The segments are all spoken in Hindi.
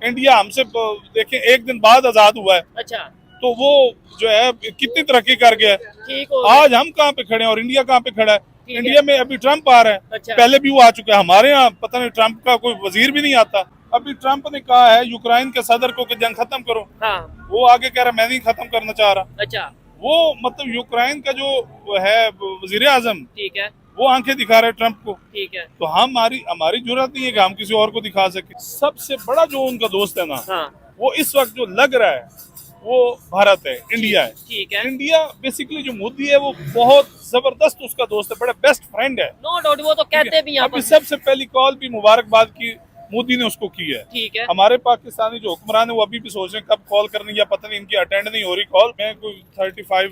इंडिया हमसे देखें एक दिन बाद आजाद हुआ है, अच्छा, तो वो जो है कितनी तरक्की कर गया है। ठीक हो गया। आज हम कहाँ पे खड़े हैं और इंडिया कहाँ पे खड़ा है। ठीक है। इंडिया में अभी ट्रम्प आ रहा है, अच्छा। पहले भी वो आ चुका है। हमारे यहाँ पता नहीं ट्रम्प का कोई वजीर भी नहीं आता। अभी ट्रम्प ने कहा है यूक्रेन के सदर को कि जंग खत्म करो, हाँ, वो आगे कह रहा है मैं नहीं खत्म करना चाह रहा। अच्छा, वो मतलब यूक्रेन का जो है वजीर आजम, ठीक है, वो आंखें दिखा रहे ट्रम्प को। ठीक है, तो हमारी हमारी जरूरत नहीं है कि हम किसी और को दिखा सके। सबसे बड़ा जो उनका दोस्त है ना, हाँ, वो इस वक्त जो लग रहा है वो भारत है, इंडिया है। ठीक है। इंडिया बेसिकली जो मोदी है वो बहुत जबरदस्त उसका दोस्त है, बड़ा बेस्ट फ्रेंड है। नो डाउट, वो तो कहते भी यहाँ अभी पर। सबसे पहली कॉल भी मुबारकबाद की मोदी ने उसको की है। ठीक है, हमारे पाकिस्तानी जो हुक्मरान है वो अभी भी सोच रहे हैं कब कॉल करनी, या पता नहीं इनकी अटेंड नहीं हो रही कॉल। मैं कोई 35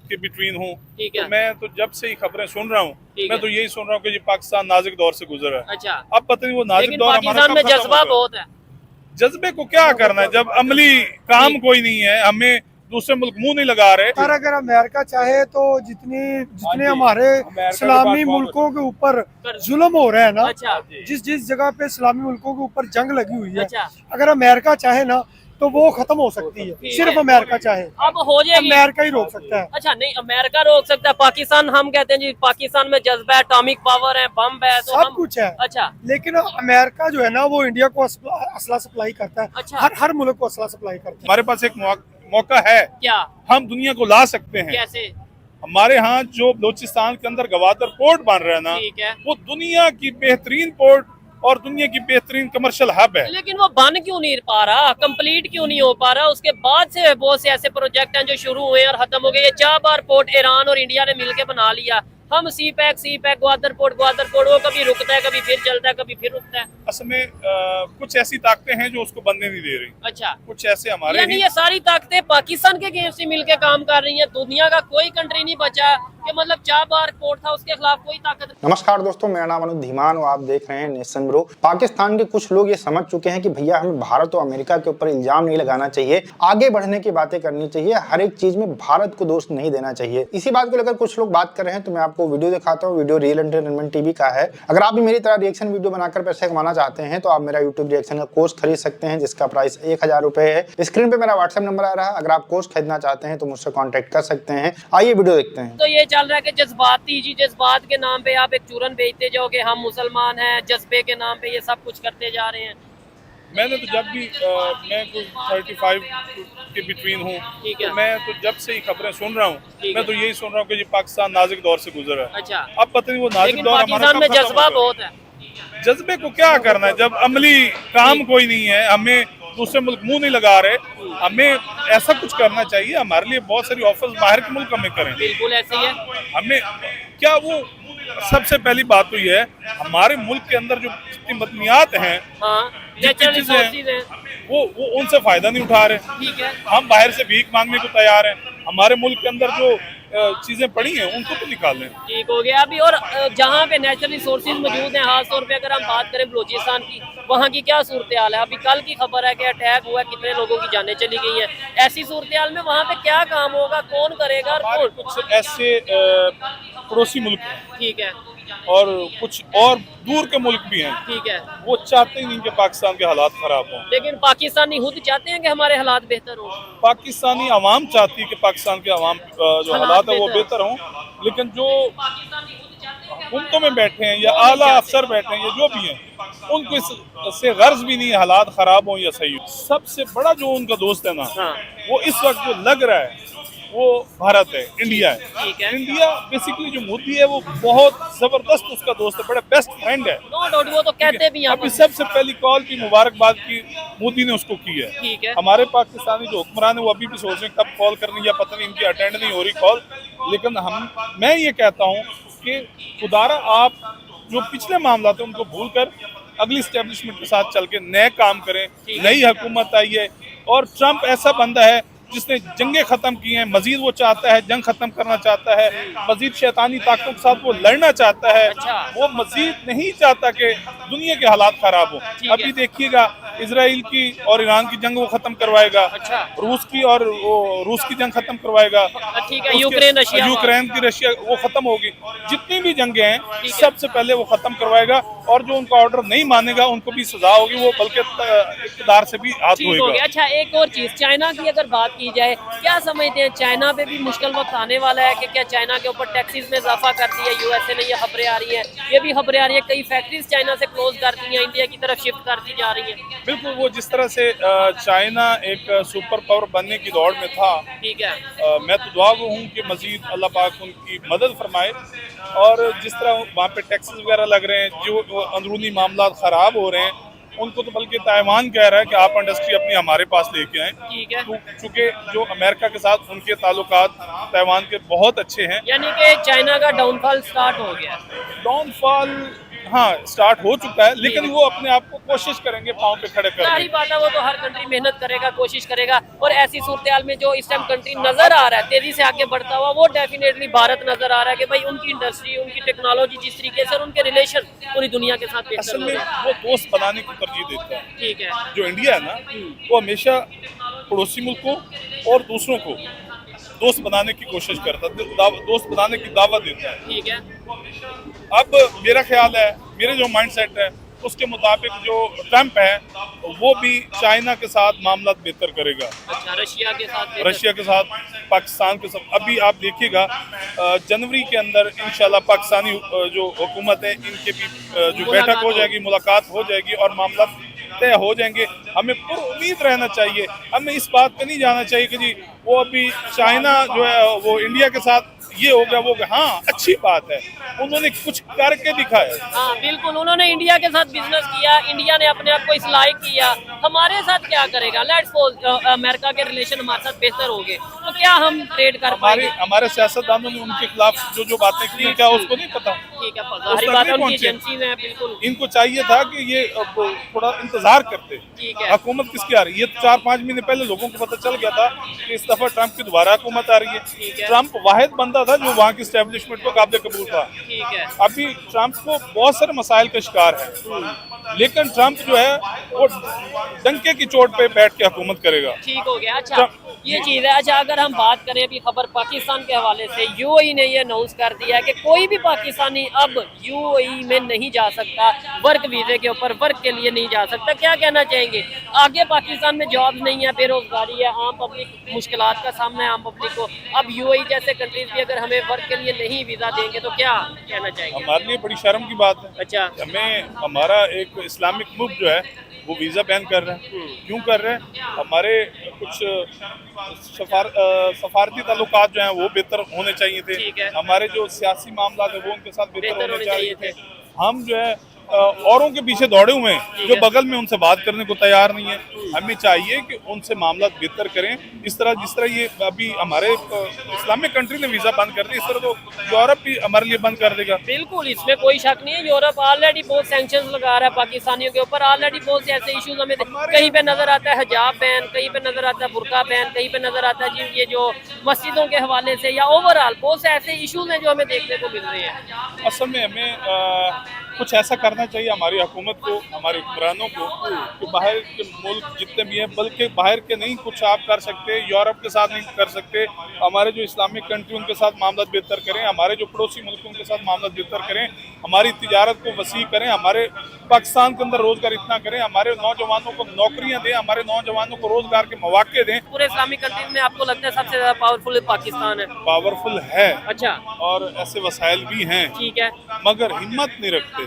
के बिटवीन हूँ, ठीक है, तो मैं तो जब से ही खबरें सुन रहा हूँ, ठीक मैं है। तो यही सुन रहा हूँ कि ये पाकिस्तान नाजुक दौर से गुजर है। अच्छा, अब पता नहीं वो नाजुक लेकिन दौर हमारा पाकिस्तान कब में खत्म जज्बा होगा। बहुत है। जज्बे को क्या करना है जब अमली काम कोई नहीं है, हमें दूसरे मुल्क मुंह नहीं लगा रहे। सर अगर अमेरिका चाहे तो जितने हमारे अमेरिका के इस्लामी बाद कौन मुल्कों के ऊपर जुल्म हो रहा है ना, अच्छा, जिस जिस जगह पे इस्लामी मुल्कों के ऊपर जंग लगी हुई है, अच्छा, अगर अमेरिका चाहे ना तो वो खत्म हो सकती है। ठीक सिर्फ है। अमेरिका चाहे, अब हो जाएगी। अमेरिका ही रोक सकता है। अच्छा, नहीं, अमेरिका रोक सकता है। पाकिस्तान, हम कहते हैं जी पाकिस्तान में जज्बा है, एटॉमिक पावर है, बम है, तो सब हम कुछ है, अच्छा, लेकिन अमेरिका जो है ना वो इंडिया को असला सप्लाई करता है। अच्छा। हर मुल्क को असला सप्लाई करता है। हमारे पास एक मौका है, क्या, हम दुनिया को ला सकते हैं। कैसे? हमारे यहाँ जो बलोचिस्तान के अंदर गवादर पोर्ट बन रहा है ना, ठीक है, वो दुनिया की बेहतरीन पोर्ट और दुनिया की बेहतरीन कमर्शियल हब है। लेकिन वो बन क्यों नहीं पा रहा, कंप्लीट क्यों नहीं हो पा रहा? उसके बाद से बहुत से ऐसे प्रोजेक्ट हैं जो शुरू हुए और खत्म हो गए। ये 4 बार पोर्ट ईरान और इंडिया ने मिलकर बना लिया। हम सी पैक ग्वादर पोर्ट, वो कभी रुकता है, कभी फिर चलता है, कभी फिर रुकता है। असल में कुछ ऐसी ताकतें हैं जो उसको बनने नहीं दे रही। अच्छा, कुछ ऐसे हमारे यानी ही ये सारी ताकतें पाकिस्तान के गेम से मिलकर काम कर रही हैं। दुनिया का कोई कंट्री नहीं बचा कि मतलब 4 बार पोर्ट था उसके खिलाफ कोई ताकत। नमस्कार दोस्तों, मेरा नाम अनुज धीमान और आप देख रहे हैं नेशन ब्रो। पाकिस्तान के कुछ लोग ये समझ चुके हैं कि भैया हमें भारत और अमेरिका के ऊपर इल्जाम नहीं लगाना चाहिए, आगे बढ़ने की बातें करनी चाहिए, हर एक चीज में भारत को दोष नहीं देना चाहिए। इसी बात को लेकर कुछ लोग बात कर रहे हैं, तो मैं आपको वीडियो दिखाता हूँ। वीडियो रियल एंटरटेनमेंट टीवी का है। अगर आप भी मेरी तरह रिएक्शन वीडियो बनाकर पैसे कमाना चाहते हैं तो आप मेरा यूट्यूब रिएक्शन का कोर्स खरीद सकते हैं, जिसका प्राइस 1000 रुपए है। स्क्रीन पे मेरा व्हाट्सएप नंबर आ रहा है, अगर आप कोर्स खरीदना चाहते हैं तो मुझसे कॉन्टेक्ट कर सकते हैं। आइए वीडियो देखते हैं। तो ये चल रहा है कि जज्बात के नाम पे आप एक चूरन बेचते जाओगे, हम मुसलमान हैं, जज्बे के नाम पे ये सब कुछ करते जा रहे हैं। मैंने तो जब भी मैं कोई 35 के बिटवीन हूँ, ठीक है। तो मैं तो जब से ही खबरें सुन रहा हूँ, ठीक मैं है। तो यही सुन रहा हूँ कि ये पाकिस्तान नाजुक दौर से गुजर है। अच्छा, अब पता नहीं वो नाजुक लेकिन दौर हमारा पाकिस्तान कब में खत्म जज्बा होगा। बहुत है। जज्बे को क्या करना है जब अमली काम कोई नहीं है, हमें दूसरे मुल्क मुंह नहीं लगा रहे। हमें ऐसा कुछ करना चाहिए, हमारे लिए बहुत सारी ऑफर्स बाहर के मुल्क हमें करें। बिल्कुल ऐसे ही है। हमें क्या, वो सबसे पहली बात तो ये है हमारे मुल्क के अंदर जो जितनी मदनियात हैं, हाँ, जितनी नेचुरल चीजें हैं, रिसोर्सेज हैं। वो उनसे फायदा नहीं उठा रहे। ठीक है, हम बाहर से भीख मांगने को तैयार हैं। हमारे मुल्क के अंदर जो चीजें पड़ी हैं उनको तो निकाल लें। ठीक हो गया। अभी और जहाँ पे नेचुरल रिसोर्सेज मौजूद हैं, खास तौर पे अगर हम बात करें बलूचिस्तान की, वहाँ की क्या सूरत हाल है? अभी कल की खबर है कि अटैक हुआ, कितने लोगों की जानें चली गई हैं। ऐसी सूरत हाल में वहाँ पे क्या काम होगा, कौन करेगा और हमारे कौन? कुछ ऐसे पड़ोसी मुल्क हैं ठीक है, और कुछ और दूर के मुल्क भी हैं, ठीक है, वो चाहते ही नहीं कि पाकिस्तान के हालात खराब हों। लेकिन पाकिस्तानी खुद चाहते हैं कि हमारे हालात बेहतर हो। पाकिस्तानी अवाम चाहती है कि पाकिस्तान के अवाम जो हालात है वो बेहतर हों, लेकिन जो हुकूमतों में बैठे हैं या आला अफसर बैठे हैं या जो भी हैं, उनको इससे गर्ज भी नहीं है हालात खराब हों या सही हो। सबसे बड़ा जो उनका दोस्त है ना, हाँ, वो इस वक्त जो लग रहा है वो भारत है, इंडिया है। ठीक है। इंडिया बेसिकली जो मोदी है वो बहुत जबरदस्त उसका दोस्त है, बड़ा बेस्ट फ्रेंड है। नो डाउट, वो तो कहते भी यहाँ अभी पर। सबसे पहली कॉल भी मुबारकबाद की मोदी ने उसको की है। ठीक है, हमारे पाकिस्तानी जो हुक्मरान है वो अभी भी सोच रहे हैं कब कॉल करनी, या पता नहीं इनकी अटेंड नहीं हो रही कॉल। लेकिन मैं ये कहता हूँ कि खुदारा आप जो पिछले मामला थे उनको भूल कर अगली स्टैब्लिशमेंट के साथ चल के नए काम करें। नई हुकूमत आई है और ट्रम्प ऐसा बंदा है जिसने जंगें खत्म की हैं, मजीद वो चाहता है जंग खत्म करना चाहता है, मजीद शैतानी ताकतों के साथ वो लड़ना चाहता है। अच्छा। वो मजीद नहीं चाहता कि दुनिया के हालात खराब हो। ठीक अभी है। देखिएगा इसराइल की और ईरान की जंग वो खत्म करवाएगा, अच्छा। रूस की और रूस की जंग खत्म करवाएगा, ठीक है, उसके- यूक्रेन रशिया यूक्रेन की रशिया वो खत्म होगी। जितनी भी जंगें हैं ठीक है। सबसे पहले वो खत्म करवाएगा, और जो उनका ऑर्डर नहीं मानेगा उनको भी सजा होगी, वो बल्कि इक़्तिदार से भी हाथ ठीक हो गया। धोएगा। अच्छा, एक और चीज, चाइना की अगर बात की जाए, क्या समझते हैं चाइना पे भी मुश्किल वक्त आने वाला है कि क्या चाइना के ऊपर टैक्सेस में इजाफा कर दिया यूएसए ने? ये खबरें आ रही हैं, ये भी खबरें आ रही हैं, कई फैक्ट्रीज चाइना से क्लोज कर दी हैं, इंडिया की तरफ शिफ्ट कर दी जा रही हैं। बिल्कुल, वो जिस तरह से चाइना एक सुपर पावर बनने की दौड़ में था, ठीक है। मैं तो दुआ गो हूँ कि मजीद अल्लाह पाक उनकी मदद फरमाए, और जिस तरह वहाँ पे टैक्सेस वगैरह लग रहे हैं, जो अंदरूनी मामला ख़राब हो रहे हैं, उनको तो बल्कि ताइवान कह रहा है कि आप इंडस्ट्री अपनी हमारे पास लेके आएँ। ठीक है। चूँकि जो अमेरिका के साथ उनके ताल्लुकात ताइवान के बहुत अच्छे हैं। यानी कि चाइना का डाउनफॉल स्टार्ट हो गया। डाउनफॉल हाँ स्टार्ट हो चुका है, लेकिन वो अपने आप को कोशिश करेंगे पाँव पे खड़े सारी करने। बात है, वो तो हर कंट्री मेहनत करेगा, कोशिश करेगा, और ऐसी सूरत में जो इस टाइम कंट्री नजर आ रहा है तेजी से आगे बढ़ता हुआ, वो डेफिनेटली भारत नजर आ रहा है कि भाई उनकी इंडस्ट्री, उनकी टेक्नोलॉजी जिस तरीके से और उनके रिलेशन पूरी दुनिया के साथ बेहतर असल हो में रहे हैं। वो दोस्त बनाने की तरजीह देता है। ठीक है। जो इंडिया है ना, वो हमेशा पड़ोसी मुल्कों और दूसरों को दोस्त बनाने की कोशिश करता है, दोस्त बनाने की दावत देता है। ठीक है। अब मेरा ख्याल है, मेरे जो माइंड सेट है उसके मुताबिक जो ट्रम्प है वो भी चाइना के साथ मामला बेहतर करेगा। अच्छा, रशिया के साथ बेहतर। रशिया के साथ, पाकिस्तान के साथ। अभी आप देखिएगा जनवरी के अंदर इंशाल्लाह पाकिस्तानी जो हुकूमत है इनके भी जो बैठक हो जाएगी, मुलाकात हो जाएगी और मामला तय हो जाएंगे। हमें पुरुम्मीद रहना चाहिए, हमें इस बात पे नहीं जाना चाहिए कि जी वो अभी चाइना जो है वो इंडिया के साथ ये हो गया वो गया। हाँ, अच्छी बात है, उन्होंने कुछ करके दिखाया। हाँ बिल्कुल, उन्होंने इंडिया के साथ बिजनेस किया, इंडिया ने अपने आप को इस लायक किया। हमारे साथ क्या करेगा? लेट्स सपोज अमेरिका के रिलेशन हमारे साथ बेहतर हो गए, तो क्या हम ट्रेड कर पाएंगे? हमारे सियासतदानों ने उनके खिलाफ जो बातें की हैं, क्या उसको नहीं पता? ठीक है, जाहिर बात है, उनकी एजेंसी में बिल्कुल। इनको चाहिए था कि ये थोड़ा इंतजार करते। ठीक है। हुकूमत किसकी आ रही है? ये तो 4-5 महीने पहले लोगों को पता चल गया था कि इस दफा ट्रंप की दोबारा हुकूमत आ रही ठीक है। है। ट्रंप वाहिद बंदा था जो वहाँ की एस्टेब्लिशमेंट को काबिल कबूल था। ठीक है। अभी ट्रंप को बहुत सारे मसाइल का शिकार है, लेकिन ट्रंप जो है वो डंके की चोट पे बैठ के हुकूमत करेगा। ठीक हो गया। अच्छा, ये चीज़ है। अच्छा, अगर हम बात करें अभी खबर पाकिस्तान के हवाले से, यूएई ने ये अनाउंस कर दिया है कि कोई भी पाकिस्तानी अब यूएई में नहीं जा सकता, वर्क वीजे के ऊपर वर्क के लिए नहीं जा सकता। क्या कहना चाहेंगे? आगे पाकिस्तान में जॉब नहीं है, बेरोजगारी है, आम पब्लिक मुश्किलात का सामना है आम पब्लिक को। अब यूएई जैसे कंट्रीज भी अगर हमें वर्क के लिए नहीं वीजा देंगे तो क्या कहना चाहेंगे? हमारे लिए बड़ी शर्म की बात है। अच्छा। हमें हमारा एक इस्लामिक मुल्क जो है वो वीज़ा बैन कर रहे हैं। क्यों कर रहे हैं? हमारे कुछ सफारती ताल्लुकात जो हैं वो बेहतर होने चाहिए थे। ठीक है। हमारे जो सियासी मामला है वो उनके साथ बेहतर बेहतर होने होने चाहिए चाहिए थे। हम जो है औरों के पीछे दौड़े हुए हैं जो बगल में उनसे बात करने को तैयार नहीं है। हमें चाहिए कि उनसे मामला बेहतर करें। इस तरह जिस तरह ये अभी हमारे इस्लामिक कंट्री ने वीज़ा बंद कर दिया, इस तरह तो यूरोप भी हमारे लिए बंद कर देगा। बिल्कुल, इसमें कोई शक नहीं है। यूरोप ऑलरेडी बहुत सैंक्शंस लगा रहा है पाकिस्तानियों के ऊपर। ऑलरेडी बहुत से ऐसे इश्यूज हमें कहीं पे नजर आता है हिजाब बैन, कहीं पे नजर आता है बुर्का बैन, कहीं पे नजर आता है जी ये जो मस्जिदों के हवाले से, या ओवरऑल बहुत से ऐसे इश्यूज हैं जो हमें देखने को मिल रहे हैं। असल में हमें कुछ ऐसा करना चाहिए हमारी हुकूमत को, हमारे हुक्मरानों को, कि बाहर के मुल्क जितने भी हैं, बल्कि बाहर के नहीं, कुछ आप कर सकते, यूरोप के साथ नहीं कर सकते, हमारे जो इस्लामिक कंट्री उनके साथ मामला बेहतर करें, हमारे जो पड़ोसी मुल्क उनके साथ मामला बेहतर करें, हमारी तिजारत को वसी करें, हमारे पाकिस्तान के अंदर रोजगार इतना करें, हमारे नौजवानों को नौकरियां दें, हमारे नौजवानों को रोजगार के मौके दें। पूरे इस्लामिक कंट्रीज में आपको लगता है सबसे ज्यादा पावरफुल पाकिस्तान है? पावरफुल है अच्छा। और ऐसे वसाइल भी हैं, ठीक है। मगर हिम्मत नहीं रखते।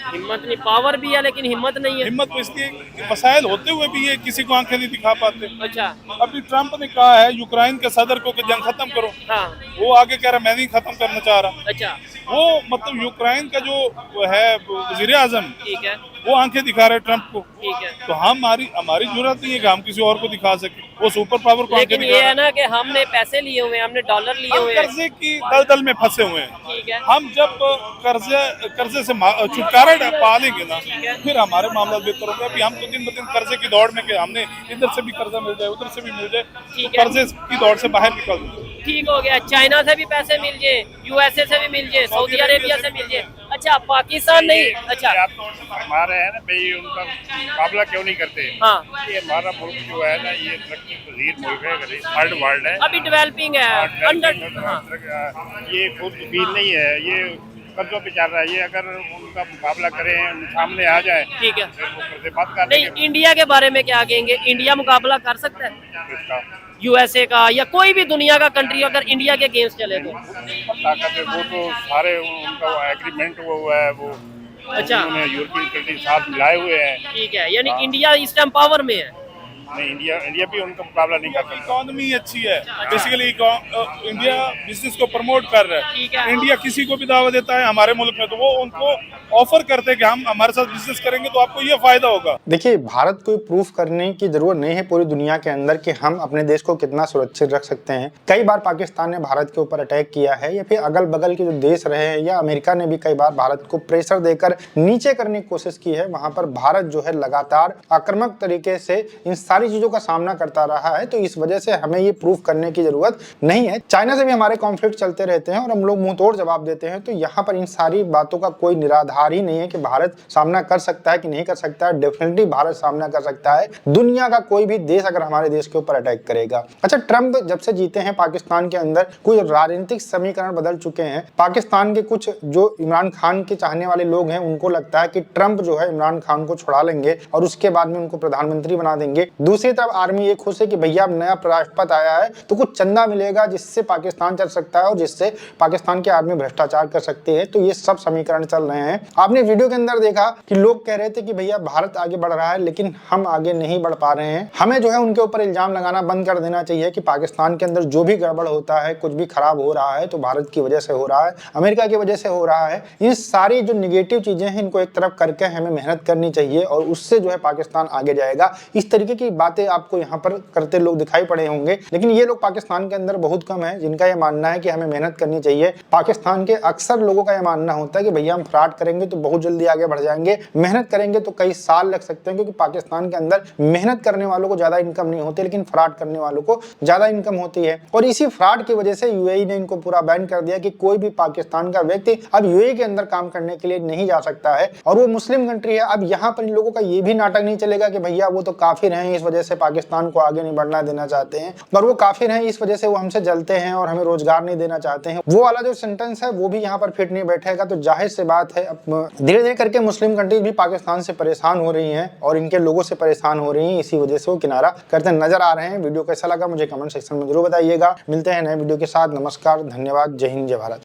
हिम्मत नहीं, पावर भी है लेकिन हिम्मत नहीं है। हिम्मत तो इसलिए कि वसाइल होते हुए भी ये किसी को आंखें नहीं दिखा पाते। अच्छा। अभी ट्रंप ने कहा है यूक्रेन के सदर को कि जंग खत्म करो, हाँ। वो आगे कह रहा मैं नहीं खत्म करना चाह रहा। अच्छा। वो मतलब यूक्रेन का जो है वजीर आजम, ठीक है, वो आंखें दिखा रहे ट्रंप को। ठीक है। तो हमारी जरूरत नहीं है कि हम किसी और को दिखा सके, वो सुपर पावर को आंखें लेकिन दिखा ये रहा है ना कि हमने पैसे लिए हुए हैं, हमने डॉलर लिए हम हुए हैं। कर्जे की दलदल में फंसे हुए हैं। ठीक है, हम जब कर्जे से छुटकारा पालेंगे ना, फिर हमारे मामला बेहतर होंगे। अभी हम तो दिन ब दिन कर्जे की दौड़ में, कि हमने इधर से भी कर्जा मिल जाए, उधर से भी मिल जाए, ठीक तो है। कर्जे की दौड़ से बाहर निकल जाए। ठीक हो गया, चाइना से भी पैसे मिल जाए, यूएसए से भी मिल जाए, सऊदी अरेबिया से मिल जाए। अच्छा, पाकिस्तान नहीं। अच्छा, हमारे है ना भाई, उनका मुकाबला क्यों नहीं करते? हाँ, ये हमारा मुल्क जो है ना, ये तरक्की पजीर मुल्क है, थर्ड वर्ल्ड है, अभी डेवलपिंग है, अंडर। हाँ, ये खुद फील नहीं है, ये कर्जों पे चल रहा है। ये अगर उनका मुकाबला करें, सामने आ जाए, ठीक है। फिर वो कर्जे बात कर नहीं, देंगे। इंडिया के बारे में क्या कहेंगे? इंडिया मुकाबला कर सकता है इसका यूएसए का या कोई भी दुनिया का कंट्री अगर इंडिया के अगेंस्ट चले तो? ताकत है, वो तो सारे उनका एग्रीमेंट हुआ है, वो अच्छा, उन्होंने यूरोपियन कंट्री साथ मिलाए हुए हैं। ठीक है, यानी इंडिया इस टाइम पावर में है। नहीं, इंडिया भी उनका मुकाबला नहीं कर सकता। इकोनॉमी अच्छी है, बेसिकली इंडिया बिजनेस को प्रमोट कर रहा ठीक है। है। इंडिया किसी को भी दावा देता है हमारे मुल्क में, तो वो उनको ऑफर करते हैं कि हम हमारे साथ बिजनेस करेंगे तो आपको ये फायदा होगा। देखिए, भारत को प्रूफ करने की जरूरत नहीं है पूरी दुनिया के अंदर कि हम अपने देश को कितना सुरक्षित रख सकते हैं। कई बार पाकिस्तान ने भारत के ऊपर अटैक किया है, या फिर अगल बगल के जो देश रहे हैं, या अमेरिका ने भी कई बार भारत को प्रेशर देकर नीचे करने की कोशिश की है। वहां पर भारत जो है लगातार आक्रामक तरीके से इन सारी चीजों का सामना करता रहा है। तो इस वजह से हमें ये प्रूफ करने की जरूरत नहीं है। चाइना से भी हमारे कॉन्फ्लिक्ट चलते रहते हैं और हम लोग मुंह तोड़ जवाब देते हैं। तो यहाँ पर इन सारी बातों का कोई निराधार ही नहीं है कि भारत सामना कर सकता है कि नहीं कर सकता है। डेफिनेटली भारत सामना कर सकता है। दुनिया का कोई भी देश अगर हमारे देश के ऊपर अटैक करेगा। अच्छा, ट्रंप जब से जीते हैं पाकिस्तान के अंदर कुछ राजनीतिक समीकरण बदल चुके हैं। पाकिस्तान के कुछ जो इमरान खान के चाहने वाले लोग हैं, उनको लगता है कि ट्रंप जो है इमरान खान को छुड़ा लेंगे और उसके बाद में उनको प्रधानमंत्री बना देंगे। दूसरी तरफ आर्मी ये खुश है कि भैया अब नया राष्ट्रपति आया है तो कुछ चंदा मिलेगा जिससे पाकिस्तान चल सकता है और जिससे पाकिस्तान के आर्मी भ्रष्टाचार कर सकते हैं। तो ये सब समीकरण चल रहे हैं। आपने वीडियो के अंदर देखा कि लोग कह रहे थे कि भैया भारत आगे बढ़ रहा है लेकिन हम आगे नहीं बढ़ पा रहे हैं। हमें जो है उनके ऊपर इल्जाम लगाना बंद कर देना चाहिए कि पाकिस्तान के अंदर जो भी गड़बड़ होता है, कुछ भी खराब हो रहा है तो भारत की वजह से हो रहा है, अमेरिका की वजह से हो रहा है। इन सारी जो निगेटिव चीजें हैं इनको एक तरफ करके हमें मेहनत करनी चाहिए और उससे जो है पाकिस्तान आगे जाएगा। इस तरीके की बातें आपको यहाँ पर करते लोग दिखाई पड़े होंगे, लेकिन ये लोग पाकिस्तान के अंदर बहुत कम है जिनका ये मानना है कि हमें मेहनत करनी चाहिए। पाकिस्तान के अक्सर लोगों का ये मानना होता है कि भैया हम फ्रॉड करेंगे तो बहुत जल्दी आगे बढ़ जाएंगे, मेहनत करेंगे तो कई साल लग सकते हैं, क्योंकि पाकिस्तान के अंदर मेहनत करने वालों को ज्यादा इनकम नहीं होती लेकिन फ्रॉड करने वालों को ज्यादा इनकम होती है। और इसी फ्रॉड की वजह से यूएई ने इनको पूरा बैन कर दिया कि कोई भी पाकिस्तान का व्यक्ति अब यूएई के अंदर काम करने के लिए नहीं जा सकता है। और वो मुस्लिम कंट्री है। अब यहाँ पर इन लोगों का ये भी नाटक नहीं चलेगा कि भैया वो तो काफिर हैं, इस वजह से पाकिस्तान को आगे नहीं बढ़ना देना चाहते हैं, पर वो काफिर हैं इस वजह से वो हमसे जलते हैं और हमें रोजगार नहीं देना चाहते हैं। वो वाला जो सेंटेंस है वो भी यहाँ पर फिट नहीं बैठेगा। तो जाहिर सी बात है धीरे धीरे करके मुस्लिम कंट्रीज भी पाकिस्तान से परेशान हो रही हैं और इनके लोगों से परेशान हो रही हैं। इसी वजह से वो किनारा करते नजर आ रहे हैं। वीडियो कैसा लगा मुझे कमेंट सेक्शन में जरूर बताइएगा। मिलते हैं नए वीडियो के साथ। नमस्कार, धन्यवाद, जय हिंद, जय भारत।